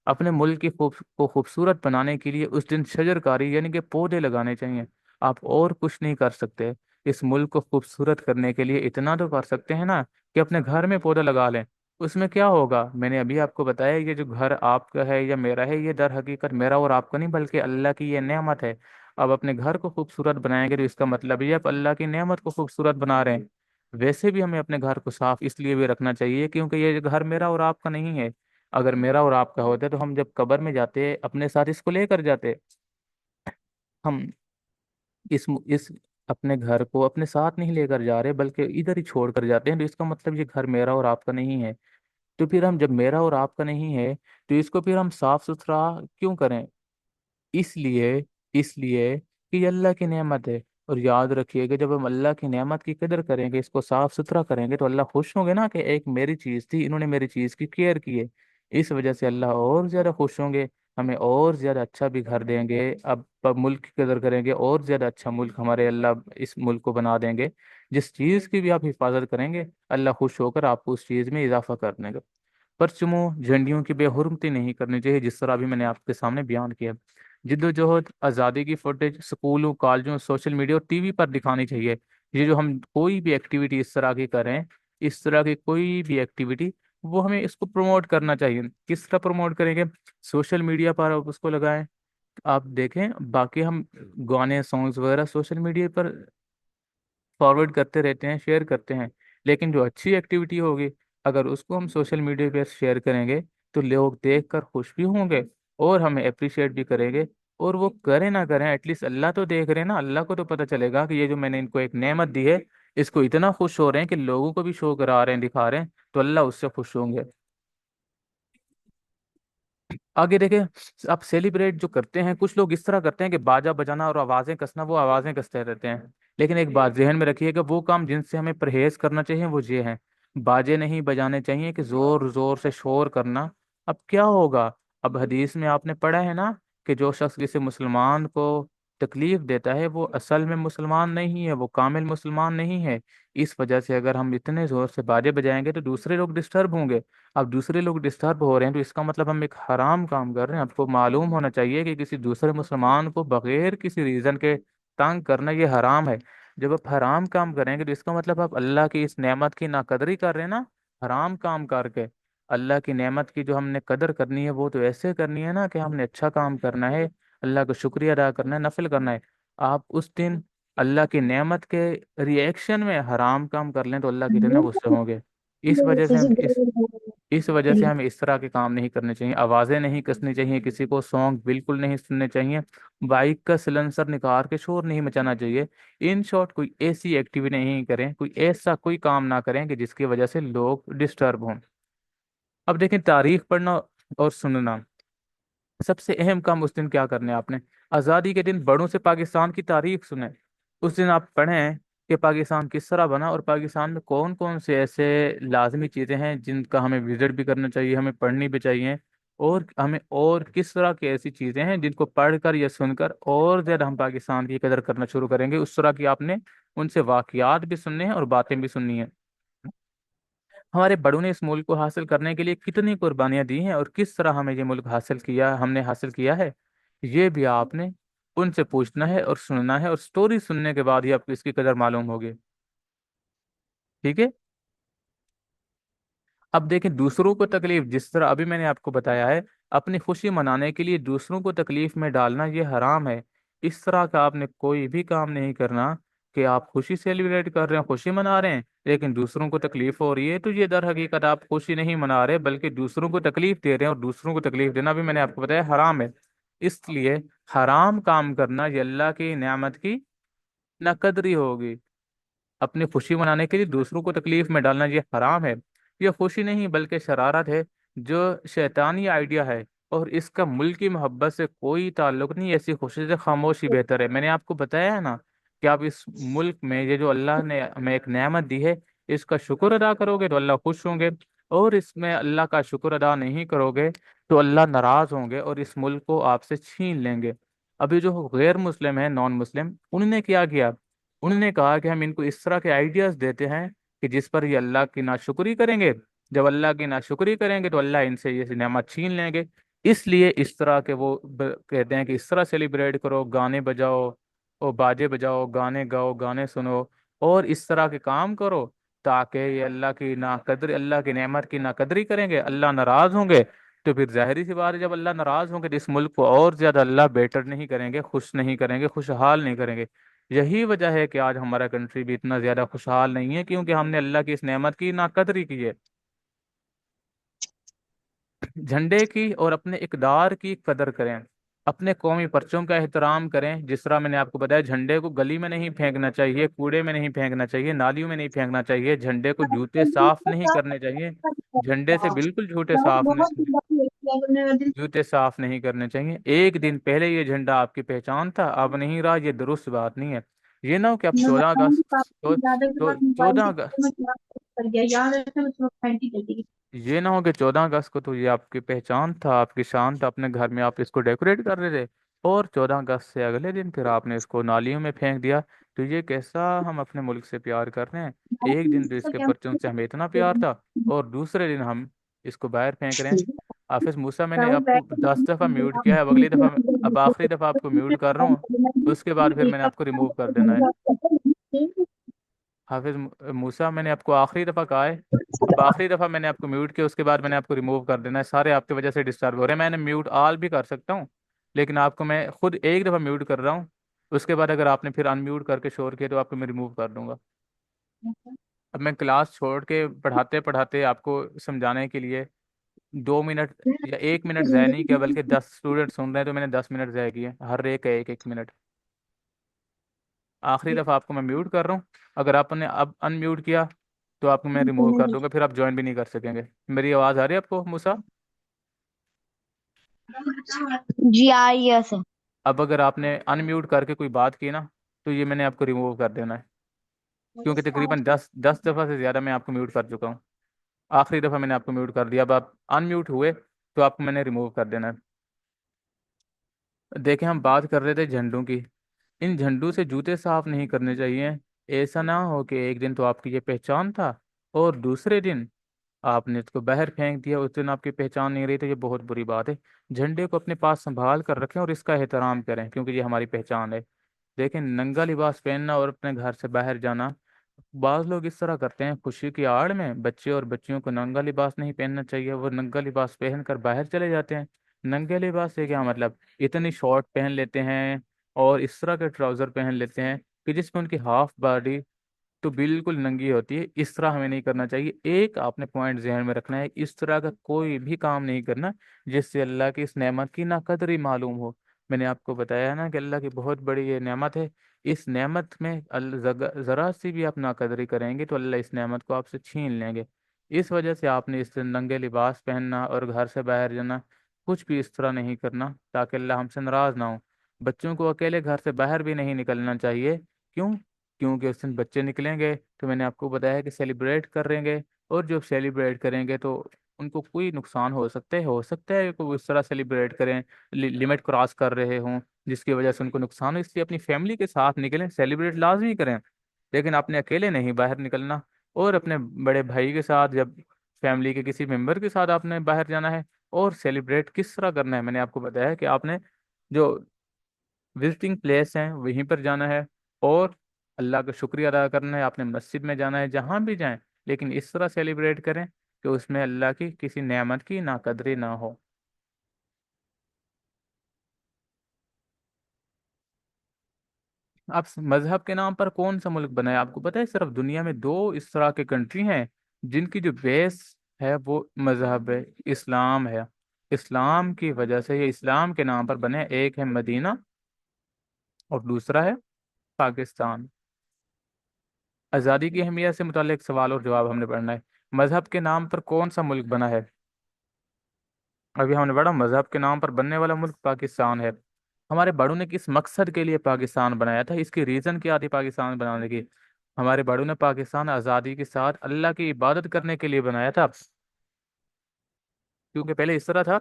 अपने मुल्क की को खूबसूरत बनाने के लिए उस दिन शजरकारी यानी कि पौधे लगाने चाहिए। आप और कुछ नहीं कर सकते। इस मुल्क को खूबसूरत करने के लिए इतना तो कर सकते हैं ना कि अपने घर में पौधा लगा लें। उसमें क्या होगा, मैंने अभी आपको बताया, ये जो घर आपका है या मेरा है, ये दर हकीकत मेरा और आपका नहीं बल्कि अल्लाह की ये नेमत है। अब अपने घर को खूबसूरत बनाएंगे तो इसका मतलब ये आप अल्लाह की नेमत को खूबसूरत बना रहे हैं। वैसे भी हमें अपने घर को साफ इसलिए भी रखना चाहिए क्योंकि ये घर मेरा और आपका नहीं है। अगर मेरा और आपका होता तो हम जब कब्र में जाते अपने साथ इसको लेकर जाते। हम इस अपने घर को अपने साथ नहीं लेकर जा रहे बल्कि इधर ही छोड़ कर जाते हैं, तो इसका मतलब ये घर मेरा और आपका नहीं है। तो फिर हम, जब मेरा और आपका नहीं है, तो इसको फिर हम साफ सुथरा क्यों करें? इसलिए इसलिए कि ये अल्लाह की नेमत है। और याद रखिएगा, जब हम अल्लाह की नेमत की कदर करेंगे, इसको साफ सुथरा करेंगे, तो अल्लाह खुश होंगे ना कि एक मेरी चीज़ थी, इन्होंने मेरी चीज़ की केयर की है। इस वजह से अल्लाह और ज़्यादा खुश होंगे, हमें और ज़्यादा अच्छा भी घर देंगे। अब मुल्क की कदर करेंगे, और ज़्यादा अच्छा मुल्क हमारे अल्लाह इस मुल्क को बना देंगे। जिस चीज़ की भी आप हिफाजत करेंगे, अल्लाह खुश होकर आपको उस चीज़ में इजाफा कर देंगे। परचमों झंडियों की बेहुरमती नहीं करनी चाहिए, जिस तरह अभी मैंने आपके सामने बयान किया। जिद्दोजहद आज़ादी की फुटेज स्कूलों, कॉलेजों, सोशल मीडिया और टीवी पर दिखानी चाहिए। ये जो हम कोई भी एक्टिविटी इस तरह की करें, इस तरह की कोई भी एक्टिविटी, वो हमें इसको प्रमोट करना चाहिए। किस तरह प्रमोट करेंगे? सोशल मीडिया पर आप उसको लगाएं। आप देखें, बाकी हम गाने सॉन्ग्स वगैरह सोशल मीडिया पर फॉरवर्ड करते रहते हैं, शेयर करते हैं, लेकिन जो अच्छी एक्टिविटी होगी, अगर उसको हम सोशल मीडिया पर शेयर करेंगे तो लोग देख कर खुश भी होंगे और हमें अप्रिशिएट भी करेंगे। और वो करें ना करें, एटलीस्ट अल्लाह तो देख रहे हैं ना, अल्लाह को तो पता चलेगा कि ये जो मैंने इनको एक नेमत दी है, इसको इतना खुश हो रहे हैं कि लोगों को भी शो करा रहे हैं, दिखा रहे हैं, तो अल्लाह उससे खुश होंगे। आगे देखें, आप सेलिब्रेट जो करते हैं, कुछ लोग इस तरह करते हैं कि बाजा बजाना और आवाजें कसना, वो आवाजें कसते रहते हैं। लेकिन एक बात जहन में रखिए कि वो काम जिनसे हमें परहेज करना चाहिए वो ये हैं, बाजे नहीं बजाने चाहिए कि जोर जोर से शोर करना। अब क्या होगा? अब हदीस में आपने पढ़ा है ना कि जो शख्स किसी मुसलमान को तकलीफ देता है वो असल में मुसलमान नहीं है, वो कामिल मुसलमान नहीं है। इस वजह से अगर हम इतने जोर से बाजे बजाएंगे तो दूसरे लोग डिस्टर्ब होंगे। अब दूसरे लोग डिस्टर्ब हो रहे हैं तो इसका मतलब हम एक हराम काम कर रहे हैं। आपको मालूम होना चाहिए कि किसी दूसरे मुसलमान को बगैर किसी रीजन के तंग करना ये हराम है। जब आप हराम काम करेंगे तो इसका मतलब आप अल्लाह की इस नेमत की नाकदरी कर रहे हैं ना, हराम काम करके। अल्लाह की नेमत की जो हमने कदर करनी है वो तो ऐसे करनी है ना कि हमने अच्छा काम करना है, अल्लाह का शुक्रिया अदा करना है, नफिल करना है। आप उस दिन अल्लाह की नेमत के रिएक्शन में हराम काम कर लें तो अल्लाह कितने गुस्से होंगे। इस वजह से हम इस वजह से हमें इस तरह के काम नहीं करने चाहिए, आवाजें नहीं कसनी चाहिए, किसी को सॉन्ग बिल्कुल नहीं सुनने चाहिए, बाइक का सिलेंसर निकाल के शोर नहीं मचाना चाहिए। इन शॉर्ट कोई ऐसी एक्टिविटी नहीं करें, कोई ऐसा कोई काम ना करें कि जिसकी वजह से लोग डिस्टर्ब हों। अब देखें, तारीख पढ़ना और सुनना, सबसे अहम काम उस दिन क्या करने हैं आपने? आज़ादी के दिन बड़ों से पाकिस्तान की तारीख सुने। उस दिन आप पढ़ें कि पाकिस्तान किस तरह बना और पाकिस्तान में कौन कौन से ऐसे लाजमी चीज़ें हैं जिनका हमें विजिट भी करना चाहिए, हमें पढ़नी भी चाहिए। और हमें और किस तरह की ऐसी चीज़ें हैं जिनको पढ़कर या सुनकर और ज़्यादा हम पाकिस्तान की कदर करना शुरू करेंगे। उस तरह की आपने उनसे वाकयात भी सुनने हैं और बातें भी सुननी है। हमारे बड़ों ने इस मुल्क को हासिल करने के लिए कितनी कुर्बानियां दी हैं और किस तरह हमें ये मुल्क हासिल किया, हमने हासिल किया है, ये भी आपने उनसे पूछना है और सुनना है। और स्टोरी सुनने के बाद ही आपको इसकी कदर मालूम होगी। ठीक है। अब देखें, दूसरों को तकलीफ, जिस तरह अभी मैंने आपको बताया है, अपनी खुशी मनाने के लिए दूसरों को तकलीफ में डालना ये हराम है। इस तरह का आपने कोई भी काम नहीं करना कि आप खुशी सेलिब्रेट कर रहे हैं, खुशी मना रहे हैं, लेकिन दूसरों को तकलीफ हो रही है, तो ये दर हकीकत आप खुशी नहीं मना रहे बल्कि दूसरों को तकलीफ दे रहे हैं, और दूसरों को तकलीफ देना भी मैंने आपको बताया हराम है। इसलिए हराम काम करना ये अल्लाह की नेमत की नाकदरी होगी। अपनी खुशी मनाने के लिए दूसरों को तकलीफ में डालना ये हराम है। ये खुशी नहीं बल्कि शरारत है, जो शैतानी आइडिया है, और इसका मुल्क की मोहब्बत से कोई ताल्लुक नहीं। ऐसी खुशी से खामोशी बेहतर है। मैंने आपको बताया है ना कि आप इस मुल्क में ये जो अल्लाह ने हमें एक नेमत दी है, इसका शुक्र अदा करोगे तो अल्लाह खुश होंगे, और इसमें अल्लाह का शुक्र अदा नहीं करोगे तो अल्लाह नाराज होंगे और इस मुल्क को आपसे छीन लेंगे। अभी जो गैर मुस्लिम है, नॉन मुस्लिम, उन्होंने क्या किया? उन्होंने कहा कि हम इनको इस तरह के आइडियाज देते हैं कि जिस पर ये अल्लाह की नाशुक्री करेंगे। जब अल्लाह की नाशुक्री करेंगे तो अल्लाह इनसे ये नेमत छीन लेंगे। इसलिए इस तरह के वो कहते हैं कि इस तरह सेलिब्रेट करो, गाने बजाओ और बाजे बजाओ, गाने गाओ, गाने सुनो, और इस तरह के काम करो, ताकि ये अल्लाह की नेमत की नाकदरी करेंगे, अल्लाह नाराज होंगे। तो फिर जाहिर सी बात है, जब अल्लाह नाराज होंगे तो इस मुल्क को और ज्यादा अल्लाह बेटर नहीं करेंगे, खुश नहीं करेंगे, खुशहाल नहीं करेंगे। यही वजह है कि आज हमारा कंट्री भी इतना ज्यादा खुशहाल नहीं है, क्योंकि हमने अल्लाह की इस नेमत की नाकदरी की है। झंडे की और अपने इकदार की कदर करें, अपने कौमी परचों का एहतराम करें। जिस तरह मैंने आपको बताया, झंडे को गली में नहीं फेंकना चाहिए, कूड़े में नहीं फेंकना चाहिए, नालियों में नहीं फेंकना चाहिए, झंडे को जूते साफ नहीं करने चाहिए, झंडे से बिल्कुल जूते साफ नहीं करने चाहिए। एक दिन पहले ये झंडा आपकी पहचान था, अब नहीं रहा, ये दुरुस्त बात नहीं है। ये ना हो कि आप 14 अगस्त, चौदह ये ना हो कि 14 अगस्त को तो ये आपकी पहचान था, आपकी शान था, अपने घर में आप इसको डेकोरेट कर रहे थे, और 14 अगस्त से अगले दिन फिर आपने इसको नालियों में फेंक दिया। तो ये कैसा हम अपने मुल्क से प्यार कर रहे हैं? एक दिन तो इसके बच्चों से हमें इतना प्यार था, और दूसरे दिन हम इसको बाहर फेंक रहे हैं। हाफिज मूसा, मैंने आपको 10 दफा म्यूट किया है, अब अगली दफा, अब आखिरी दफा आपको म्यूट कर रहा हूँ, उसके बाद फिर मैंने आपको रिमूव कर देना है। हाफिज मूसा, मैंने आपको आखिरी दफा कहा है, अब आखिरी दफा मैंने आपको म्यूट किया, उसके बाद मैंने आपको रिमूव कर देना है। सारे आपकी वजह से डिस्टर्ब हो रहे हैं। मैंने म्यूट ऑल भी कर सकता हूँ, लेकिन आपको मैं खुद एक दफा म्यूट कर रहा हूँ। उसके बाद अगर आपने फिर अनम्यूट करके शोर किया तो आपको मैं रिमूव कर दूंगा। अब मैं क्लास छोड़ के पढ़ाते पढ़ाते आपको समझाने के लिए 2 मिनट या 1 मिनट ज़ाया नहीं किया, बल्कि 10 स्टूडेंट सुन रहे हैं तो मैंने 10 मिनट ज़ाया किए, हर एक का एक एक मिनट। आखिरी दफ़ा आपको मैं म्यूट कर रहा हूँ। अगर आपने अब अनम्यूट किया तो आपको मैं रिमूव कर दूंगा, फिर आप ज्वाइन भी नहीं कर सकेंगे। मेरी आवाज़ आ रही है आपको मूसा? जी आ रही है सर। अब अगर आपने अनम्यूट करके कोई बात की ना, तो ये मैंने आपको रिमूव कर देना है, क्योंकि तकरीबन 10 दफ़ा से ज़्यादा मैं आपको म्यूट कर चुका हूँ। आखिरी दफ़ा मैंने आपको म्यूट कर दिया, अब आप अनम्यूट हुए तो आपको मैंने रिमूव कर देना है। देखें, हम बात कर रहे थे झंडों की। इन झंडों से जूते साफ नहीं करने चाहिए। ऐसा ना हो कि एक दिन तो आपकी ये पहचान था और दूसरे दिन आपने इसको बाहर फेंक दिया, उस दिन आपकी पहचान नहीं रही, तो ये बहुत बुरी बात है। झंडे को अपने पास संभाल कर रखें और इसका एहतराम करें, क्योंकि ये हमारी पहचान है। देखें, नंगा लिबास पहनना और अपने घर से बाहर जाना, बाज लोग इस तरह करते हैं खुशी की आड़ में। बच्चे और बच्चियों को नंगा लिबास नहीं पहनना चाहिए, वो नंगा लिबास पहनकर बाहर चले जाते हैं। नंगे लिबास से क्या मतलब, इतनी शॉर्ट पहन लेते हैं और इस तरह के ट्राउजर पहन लेते हैं कि जिसमें उनकी हाफ बॉडी तो बिल्कुल नंगी होती है। इस तरह हमें नहीं करना चाहिए। एक आपने पॉइंट ध्यान में रखना है, इस तरह का कोई भी काम नहीं करना जिससे अल्लाह की इस नेमत की नाकदरी मालूम हो। मैंने आपको बताया ना कि अल्लाह की बहुत बड़ी ये नेमत है। इस नेमत में जरा सी भी आप नाकदरी करेंगे तो अल्लाह इस नेमत को आपसे छीन लेंगे। इस वजह से आपने इस नंगे लिबास पहनना और घर से बाहर जाना, कुछ भी इस तरह नहीं करना ताकि अल्लाह हमसे नाराज ना हो। बच्चों को अकेले घर से बाहर भी नहीं निकलना चाहिए। क्यों? क्योंकि उस दिन बच्चे निकलेंगे तो मैंने आपको बताया कि सेलिब्रेट करेंगे, और जब सेलिब्रेट करेंगे तो उनको कोई नुकसान हो सकता है कि वो इस तरह सेलिब्रेट करें, लिमिट क्रॉस कर रहे हों, जिसकी वजह से उनको नुकसान हो। इसलिए अपनी फैमिली के साथ निकलें, सेलिब्रेट लाजमी करें, लेकिन आपने अकेले नहीं बाहर निकलना। और अपने बड़े भाई के साथ, जब फैमिली के किसी मेंबर के साथ आपने बाहर जाना है, और सेलिब्रेट किस तरह करना है मैंने आपको बताया कि आपने जो विजिटिंग प्लेस हैं वहीं पर जाना है, और अल्लाह का शुक्रिया अदा करना है। आपने मस्जिद में जाना है, जहाँ भी जाएं, लेकिन इस तरह सेलिब्रेट करें कि उसमें अल्लाह की किसी नेमत की नाकदरी ना हो। आप मजहब के नाम पर कौन सा मुल्क बना है? आपको पता है सिर्फ दुनिया में दो इस तरह के कंट्री हैं जिनकी जो बेस है वो मजहब है, इस्लाम है। इस्लाम की वजह से ये इस्लाम के नाम पर बने हैं। एक है मदीना और दूसरा है पाकिस्तान। आज़ादी की अहमियत से मुतालिक सवाल और जवाब हमने पढ़ना है। मजहब के नाम पर कौन सा मुल्क बना है? अभी हमने पढ़ा मजहब के नाम पर बनने वाला मुल्क पाकिस्तान है। हमारे बड़ों ने किस मकसद के लिए पाकिस्तान बनाया था? इसकी रीज़न क्या थी पाकिस्तान बनाने की? हमारे बड़ों ने पाकिस्तान आज़ादी के साथ अल्लाह की इबादत करने के लिए बनाया था, क्योंकि पहले इस तरह था,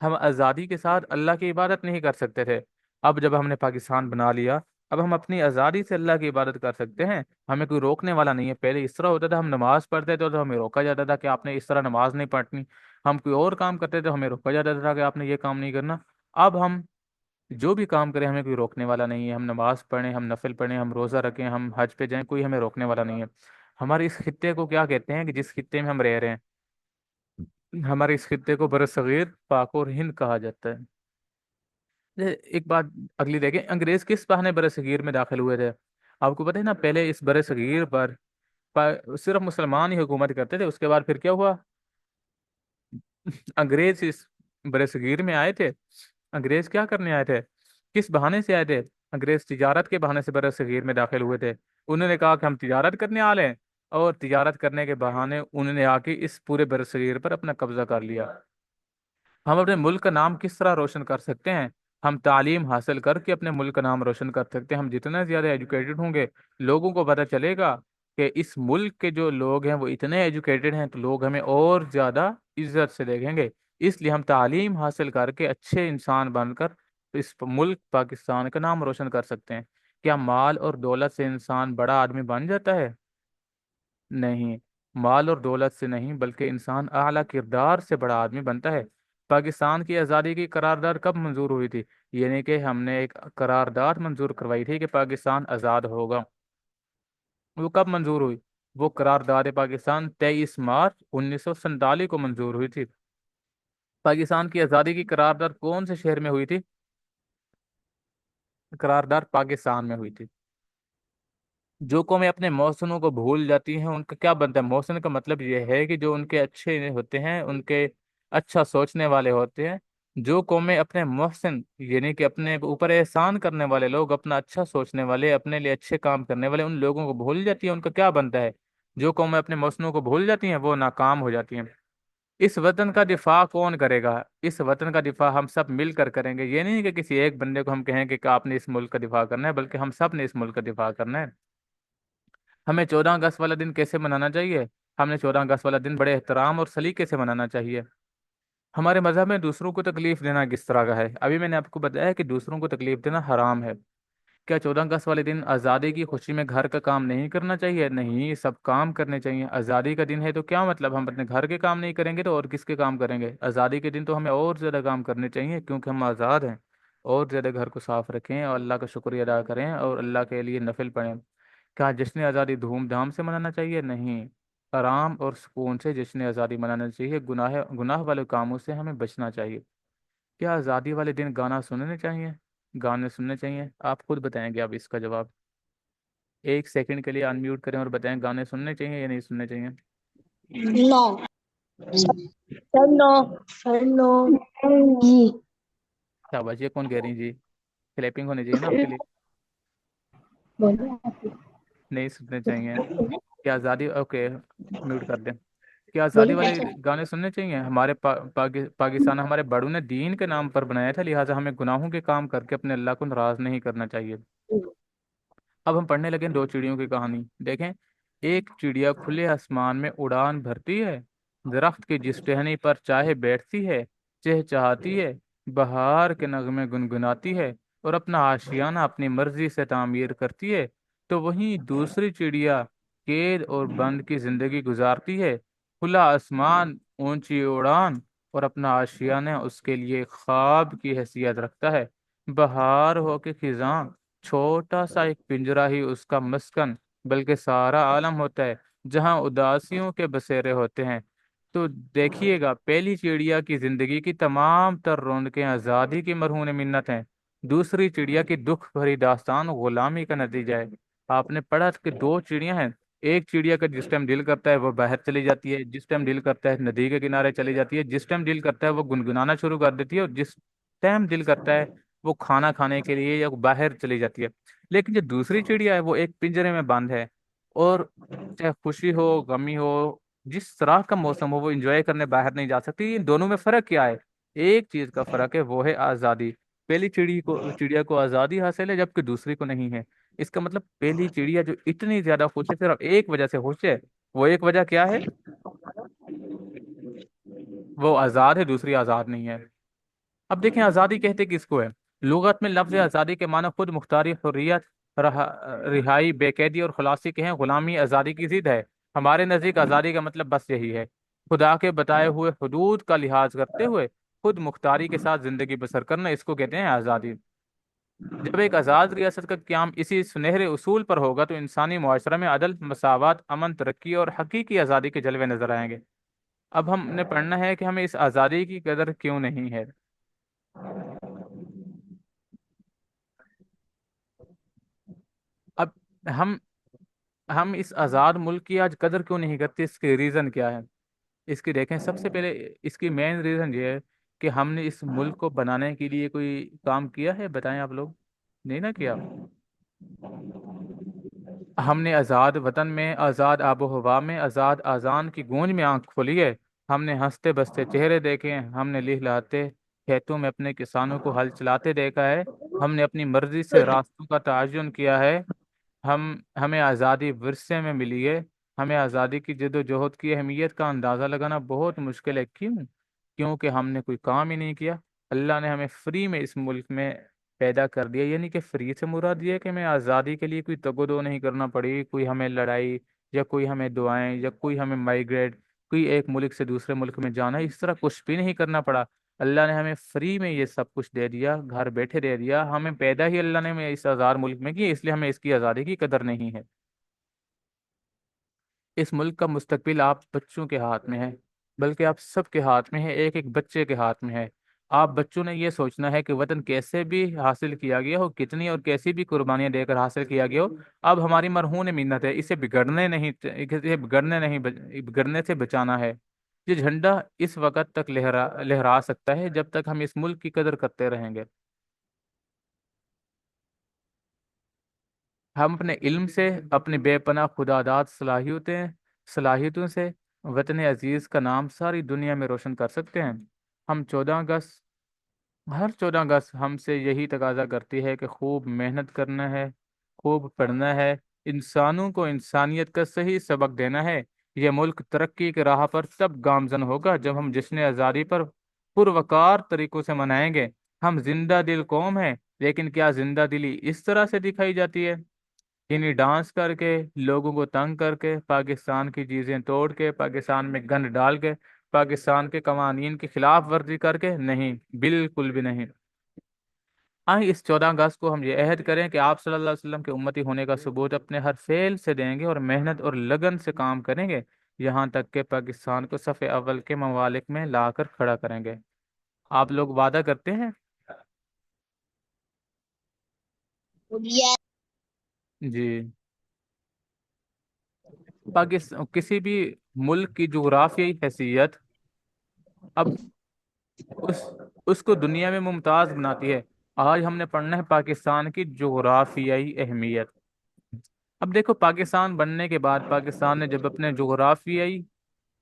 हम आज़ादी के साथ अल्लाह की इबादत नहीं कर सकते थे। अब जब हमने पाकिस्तान बना लिया, अब हम अपनी आज़ादी से अल्लाह की इबादत कर सकते हैं, हमें कोई रोकने वाला नहीं है। पहले इस तरह होता था, हम नमाज पढ़ते थे तो हमें रोका जाता था कि आपने इस तरह नमाज नहीं पढ़नी। हम कोई और काम करते थे तो हमें रोका जाता था कि आपने ये काम नहीं करना। अब हम जो भी काम करें हमें कोई रोकने वाला नहीं है। हम नमाज पढ़ें, हम नफिल पढ़ें, हम रोज़ा रखें, हम हज पे जाएं, कोई हमें रोकने वाला नहीं है। हमारे इस खित्ते को क्या कहते हैं कि जिस खित्ते में हम रह रहे हैं? हमारे इस खित्ते को बरसगीर पाक और हिंद कहा जाता है। एक बात अगली देखें, अंग्रेज किस बहाने बरसगीर में दाखिल हुए थे? आपको पता है ना, पहले इस बरसगीर पर सिर्फ मुसलमान ही हुकूमत करते थे। उसके बाद फिर क्या हुआ? अंग्रेज इस बरसगीर में आए थे। अंग्रेज क्या करने आए थे? किस बहाने से आए थे? अंग्रेज तिजारत के बहाने से बरसगीर में दाखिल हुए थे। उन्होंने कहा कि हम तिजारत करने आ रहे हैं, और तिजारत करने के बहाने उन्होंने आके इस पूरे बरसगीर पर अपना कब्जा कर लिया। हम अपने मुल्क का नाम किस तरह रोशन कर सकते हैं? हम तालीम हासिल करके अपने मुल्क का नाम रोशन कर सकते हैं। हम जितना ज़्यादा एजुकेटेड होंगे, लोगों को पता चलेगा कि इस मुल्क के जो लोग हैं वो इतने एजुकेटेड हैं, तो लोग हमें और ज़्यादा इज्जत से देखेंगे। इसलिए हम तालीम हासिल करके अच्छे इंसान बनकर इस मुल्क पाकिस्तान का नाम रोशन कर सकते हैं। क्या माल और दौलत से इंसान बड़ा आदमी बन जाता है? नहीं, माल और दौलत से नहीं, बल्कि इंसान आला किरदार से बड़ा आदमी बनता है। पाकिस्तान की आज़ादी की करारदाद कब मंजूर हुई थी? यानी कि हमने एक करारदाद मंजूर करवाई थी कि पाकिस्तान आज़ाद होगा। वो कब मंजूर हुई? वो करारदाद पाकिस्तान 23 मार्च 1947 को मंजूर हुई थी। पाकिस्तान की आज़ादी की करारदाद कौन से शहर में हुई थी? करारदाद पाकिस्तान में हुई थी। जो कौमें अपने मौसमों को भूल जाती हैं उनका क्या बनता है? मौसम का मतलब यह है कि जो उनके अच्छे होते हैं, उनके अच्छा सोचने वाले होते हैं, जो कौमें अपने मुहसिन यानी कि अपने ऊपर एहसान करने वाले लोग, अपना अच्छा सोचने वाले, अपने लिए अच्छे काम करने वाले, उन लोगों को भूल जाती है, उनका क्या बनता है? जो कौमें अपने मुहसिनों को भूल जाती हैं वो नाकाम हो जाती हैं। इस वतन का दिफा कौन करेगा? इस वतन का दिफा हम सब मिलकर करेंगे। ये नहीं कि किसी एक बंदे को हम कहेंगे कि आपने इस मुल्क का दिफा करना है, बल्कि हम सब ने इस मुल्क का दिफा करना है। हमें 14 अगस्त वाला दिन कैसे मनाना चाहिए? हमने 14 अगस्त वाला दिन बड़े एहतराम और सलीके से मनाना चाहिए। हमारे मजहब में दूसरों को तकलीफ देना किस तरह का है? अभी मैंने आपको बताया कि दूसरों को तकलीफ देना हराम है। क्या 14 अगस्त वाले दिन आज़ादी की खुशी में घर का काम नहीं करना चाहिए? नहीं, सब काम करने चाहिए। आज़ादी का दिन है तो क्या मतलब हम अपने घर के काम नहीं करेंगे तो और किसके काम करेंगे? आज़ादी के दिन तो हमें और ज़्यादा काम करने चाहिए क्योंकि हम आज़ाद हैं। और ज़्यादा घर को साफ रखें और अल्लाह का शुक्रिया अदा करें और अल्लाह के लिए नफिल पढ़ें। क्या जश्न आज़ादी धूमधाम से मनाना चाहिए? नहीं, आराम और सुकून से जश्न आज़ादी मनाना चाहिए। गुनाह गुनाह वाले कामों से हमें बचना चाहिए। क्या आज़ादी वाले दिन गाना सुनने चाहिए? गाने सुनने चाहिए? आप खुद बताएंगे अब इसका जवाब। 1 सेकंड के लिए अनम्यूट करें और बताएं गाने सुनने चाहिए या नहीं सुनने चाहिए। No. Sir no. Sir no. जी। शाबाश, ये कौन कह रही जी? क्लैपिंग होनी चाहिए ना आपके लिए। बोलिए। नहीं सुनने चाहिए। क्या आज़ादी, ओके, म्यूट कर दें। क्या आज़ादी बोलिए वाले गाने सुनने चाहिए? हमारे पाकिस्तान हमारे बड़ों ने दीन के नाम पर बनाया था, लिहाजा हमें गुनाहों के काम करके अपने अल्लाह को नाराज नहीं करना चाहिए। अब हम पढ़ने लगे दो चिड़ियों की कहानी। देखें, एक चिड़िया खुले आसमान में उड़ान भरती है, दरख्त की जिस टहनी पर चाहे बैठती है, चहचहाती है, बहार के नगमे गुनगुनाती है और अपना आशियाना अपनी मर्जी से तामीर करती है। तो वहीं दूसरी चिड़िया कैद और बंद की जिंदगी गुजारती है। खुला आसमान, ऊंची उड़ान और अपना आशियाना उसके लिए ख्वाब की हैसियत रखता है। बहार हो के खिजां, छोटा सा एक पिंजरा ही उसका मस्कन, बल्कि सारा आलम होता है जहां उदासियों के बसेरे होते हैं। तो देखिएगा, पहली चिड़िया की जिंदगी की तमाम तर रौनकें आज़ादी की मरहून मिन्नत हैं। दूसरी चिड़िया की दुख भरी दास्तान गुलामी का नतीजा है। आपने पढ़ा कि दो चिड़िया हैं। एक चिड़िया का जिस टाइम दिल करता है वो बाहर चली जाती है, जिस टाइम दिल करता है नदी के किनारे चली जाती है, जिस टाइम दिल करता है वो गुनगुनाना शुरू कर देती है, और जिस टाइम दिल करता है वो खाना खाने के लिए या बाहर चली जाती है। लेकिन जो दूसरी चिड़िया है वो एक पिंजरे में बंद है, और चाहे खुशी हो गमी हो, जिस तरह का मौसम हो, वो एंजॉय करने बाहर नहीं जा सकती। इन दोनों में फर्क क्या है? एक चीज का फर्क है, वो है आजादी। पहली चिड़िया को आजादी हासिल है जबकि दूसरी को नहीं है। इसका मतलब पहली चिड़िया जो इतनी ज्यादा खुश है सिर्फ एक वजह से खुश है। वो एक वजह क्या है? वो आजाद है, दूसरी आजाद नहीं है। अब देखें, आज़ादी कहते किसको है? लुगत में लफ्ज़ आज़ादी के मानो खुद मुख्तारी, हुर्रियत, रिहाई, बेकैदी और खलासी के हैं। गुलामी आज़ादी की जिद है। हमारे नज़दीक आज़ादी का मतलब बस यही है, खुदा के बताए हुए हदूद का लिहाज करते हुए खुद मुख्तारी के साथ ज़िंदगी बसर करना, इसको कहते हैं आज़ादी। जब एक आज़ाद रियासत का क्याम इसी सुनहरे उसूल पर होगा तो इंसानी मुआशरा में अदल, मसावत, अमन, तरक्की और हकीकी आज़ादी के जलवे नजर आएंगे। अब हमने पढ़ना है कि हमें इस आज़ादी की कदर क्यों नहीं है। अब हम हम इस आज़ाद मुल्क की आज कदर क्यों नहीं करते? इसके रीज़न क्या है? इसकी देखें, सबसे पहले इसकी मेन रीज़न ये है कि हमने इस मुल्क को बनाने के लिए कोई काम किया है? बताएं आप लोग। नहीं ना किया। हमने आज़ाद वतन में, आज़ाद आबो हवा में, आज़ाद आज़ान की गूंज में आंख खोली है। हमने हंसते बसते चेहरे देखे हैं, हमने लहलहाते खेतों में अपने किसानों को हल चलाते देखा है। हमने अपनी मर्जी से रास्तों का तयन किया है। हमें आज़ादी विरसे में मिली है। हमें आज़ादी की जद्दोजहद की अहमियत का अंदाज़ा लगाना बहुत मुश्किल है। क्यों? क्योंकि हमने कोई काम ही नहीं किया। अल्लाह ने हमें फ्री में इस मुल्क में पैदा कर दिया, यानी कि फ्री से मुराद ये है कि हमें आज़ादी के लिए कोई तगोदो नहीं करना पड़ी, कोई हमें लड़ाई या कोई हमें दुआएं या कोई हमें माइग्रेट, कोई एक मुल्क से दूसरे मुल्क में जाना, इस तरह कुछ भी नहीं करना पड़ा। अल्लाह ने हमें फ्री में ये सब कुछ दे दिया, घर बैठे दे दिया। हमें पैदा ही अल्लाह ने हमें इस आज़ाद मुल्क में किया, इसलिए हमें इसकी आज़ादी की कदर नहीं है। इस मुल्क का मुस्तकबिल आप बच्चों के हाथ में है, बल्कि आप सबके हाथ में है, एक एक बच्चे के हाथ में है। आप बच्चों ने ये सोचना है कि वतन कैसे भी हासिल किया गया हो, कितनी और कैसी भी कुर्बानियां देकर हासिल किया गया हो, अब हमारी मरहून मिन्नत है, इसे बिगड़ने से बचाना है। یہ جھنڈا اس وقت تک لہرا لہرا سکتا ہے جب تک ہم اس ملک کی قدر کرتے رہیں گے۔ ہم اپنے علم سے، اپنی بے پناہ خداداد صلاحیتوں سے وطن عزیز کا نام ساری دنیا میں روشن کر سکتے ہیں۔ ہم 14 اگست ہر 14 اگست ہم سے یہی تقاضا کرتی ہے کہ خوب محنت کرنا ہے، خوب پڑھنا ہے، انسانوں کو انسانیت کا صحیح سبق دینا ہے۔ یہ ملک ترقی کی راہ پر تب گامزن ہوگا جب ہم جشن آزادی پر پروقار طریقوں سے منائیں گے۔ ہم زندہ دل قوم ہیں، لیکن کیا زندہ دلی اس طرح سے دکھائی جاتی ہے؟ یعنی ڈانس کر کے، لوگوں کو تنگ کر کے، پاکستان کی چیزیں توڑ کے، پاکستان میں گند ڈال کے، پاکستان کے قوانین کی خلاف ورزی کر کے؟ نہیں، بالکل بھی نہیں۔ آئیں اس 14 اگست کو ہم یہ عہد کریں کہ آپ صلی اللہ علیہ وسلم کے امتی ہونے کا ثبوت اپنے ہر فعل سے دیں گے، اور محنت اور لگن سے کام کریں گے، یہاں تک کہ پاکستان کو صف اول کے ممالک میں لا کر کھڑا کریں گے۔ آپ لوگ وعدہ کرتے ہیں؟ Yes. جی۔ پاکستان کسی بھی ملک کی جغرافیائی حیثیت اب اس اس کو دنیا میں ممتاز بناتی ہے۔ آج ہم نے پڑھنا ہے پاکستان کی جغرافیائی اہمیت۔ اب دیکھو، پاکستان بننے کے بعد پاکستان نے جب اپنے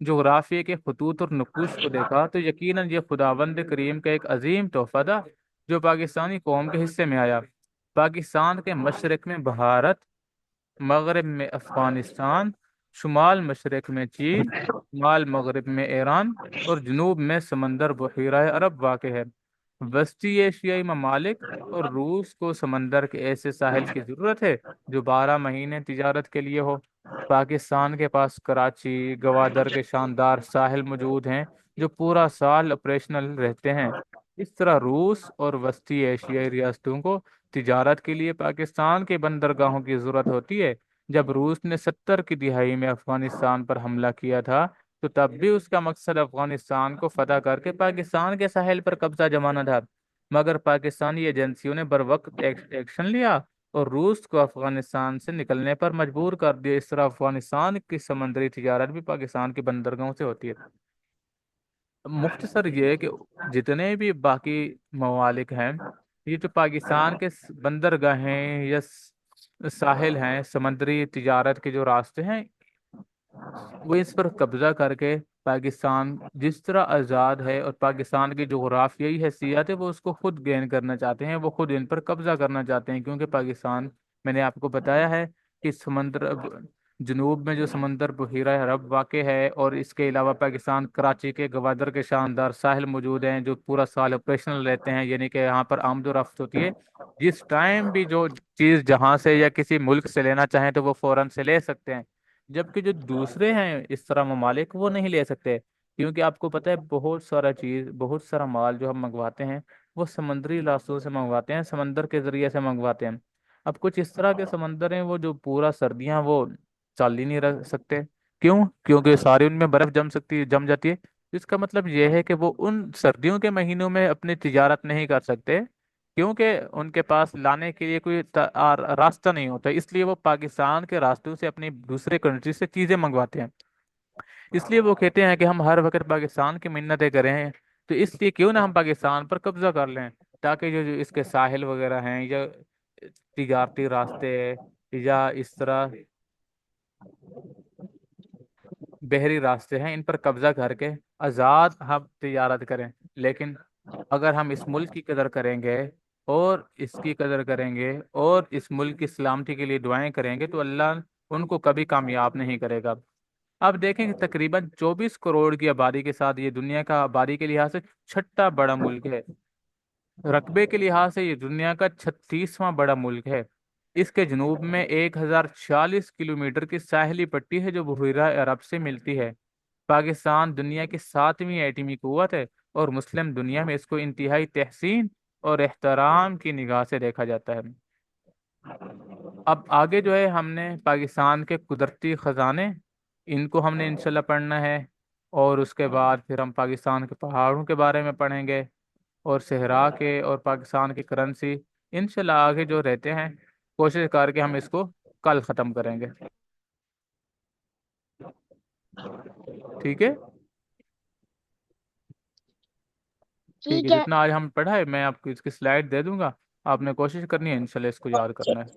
جغرافیے کے خطوط اور نقوش کو دیکھا تو یقیناً یہ خداوند کریم کا ایک عظیم تحفہ تھا جو پاکستانی قوم کے حصے میں آیا۔ پاکستان کے مشرق میں بھارت، مغرب میں افغانستان، شمال مشرق میں چین، شمال مغرب میں ایران، اور جنوب میں سمندر بحیرہ عرب واقع ہے۔ وسطی ایشیائی ممالک اور روس کو سمندر کے ایسے ساحل کی ضرورت ہے جو 12 مہینے تجارت کے لیے ہو۔ پاکستان کے پاس کراچی، گوادر کے شاندار ساحل موجود ہیں جو پورا سال آپریشنل رہتے ہیں۔ اس طرح روس اور وسطی ایشیائی ریاستوں کو تجارت کے لیے پاکستان کے بندرگاہوں کی ضرورت ہوتی ہے۔ جب روس نے 70 کی دہائی میں افغانستان پر حملہ کیا تھا تو تب بھی اس کا مقصد افغانستان کو فتح کر کے پاکستان کے ساحل پر قبضہ جمانا تھا، مگر پاکستانی ایجنسیوں نے بروقت ایکشن لیا اور روس کو افغانستان سے نکلنے پر مجبور کر دیا۔ اس طرح افغانستان کی سمندری تجارت بھی پاکستان کے بندرگاہوں سے ہوتی ہے۔ مختصر یہ ہے کہ جتنے بھی باقی ممالک ہیں، یہ جو پاکستان کے بندرگاہ ہیں یا ساحل ہیں، سمندری تجارت کے جو راستے ہیں، وہ اس پر قبضہ کر کے پاکستان جس طرح آزاد ہے اور پاکستان کی جغرافیائی حیثیت ہے وہ اس کو خود گین کرنا چاہتے ہیں، وہ خود ان پر قبضہ کرنا چاہتے ہیں، کیونکہ پاکستان، میں نے آپ کو بتایا ہے کہ جنوب میں جو سمندر بحیرہ عرب واقع ہے، اور اس کے علاوہ پاکستان کراچی کے گوادر کے شاندار ساحل موجود ہیں جو پورا سال آپریشنل رہتے ہیں، یعنی کہ یہاں پر آمد و رفت ہوتی ہے۔ جس ٹائم بھی جو چیز جہاں سے یا کسی ملک سے لینا چاہیں تو وہ فوراً سے لے سکتے ہیں، جبکہ جو دوسرے ہیں اس طرح ممالک وہ نہیں لے سکتے، کیونکہ آپ کو پتہ ہے بہت سارا مال جو ہم منگواتے ہیں وہ سمندری راستوں سے منگواتے ہیں، سمندر کے ذریعے سے منگواتے ہیں۔ اب کچھ اس طرح کے سمندر ہیں وہ جو پورا سردیاں وہ چل ہی نہیں رہ سکتے۔ کیوں؟ کیونکہ ساری ان میں برف جم جاتی ہے۔ اس کا مطلب یہ ہے کہ وہ ان سردیوں کے مہینوں میں اپنی تجارت نہیں کر سکتے، کیونکہ ان کے پاس لانے کے لیے کوئی راستہ نہیں ہوتا، اس لیے وہ پاکستان کے راستوں سے اپنی دوسرے کنٹری سے چیزیں منگواتے ہیں۔ اس لیے وہ کہتے ہیں کہ ہم ہر وقت پاکستان کی منتیں کریں، تو اس لیے کیوں نہ ہم پاکستان پر قبضہ کر لیں، تاکہ جو اس کے ساحل وغیرہ ہیں یا تجارتی راستے یا اس طرح بحری راستے ہیں، ان پر قبضہ کر کے آزاد ہم تجارت کریں۔ لیکن اگر ہم اس ملک کی قدر کریں گے اور اس کی قدر کریں گے اور اس ملک کی سلامتی کے لیے دعائیں کریں گے تو اللہ ان کو کبھی کامیاب نہیں کرے گا۔ اب دیکھیں کہ تقریباً 24 کروڑ کی آبادی کے ساتھ یہ دنیا کا آبادی کے لحاظ سے چھٹا بڑا ملک ہے۔ رقبے کے لحاظ سے یہ دنیا کا 36واں بڑا ملک ہے۔ اس کے جنوب میں 1040 کلومیٹر کی ساحلی پٹی ہے جو بحیرہ عرب سے ملتی ہے۔ پاکستان دنیا کی 7ویں ایٹمی قوت ہے، اور مسلم دنیا میں اس کو انتہائی تحسین اور احترام کی نگاہ سے دیکھا جاتا ہے۔ اب آگے جو ہے ہم نے پاکستان کے قدرتی خزانے، ان کو ہم نے انشاءاللہ پڑھنا ہے، اور اس کے بعد پھر ہم پاکستان کے پہاڑوں کے بارے میں پڑھیں گے، اور صحرا کے، اور پاکستان کی کرنسی، انشاءاللہ آگے جو رہتے ہیں کوشش کر کے ہم اس کو کل ختم کریں گے۔ ٹھیک ہے؟ ठीक है, ठीक है। जितना आज हम पढ़ा है मैं आपको इसकी स्लाइड दे दूंगा। आपने कोशिश करनी है इंशाल्लाह इसको याद करना है।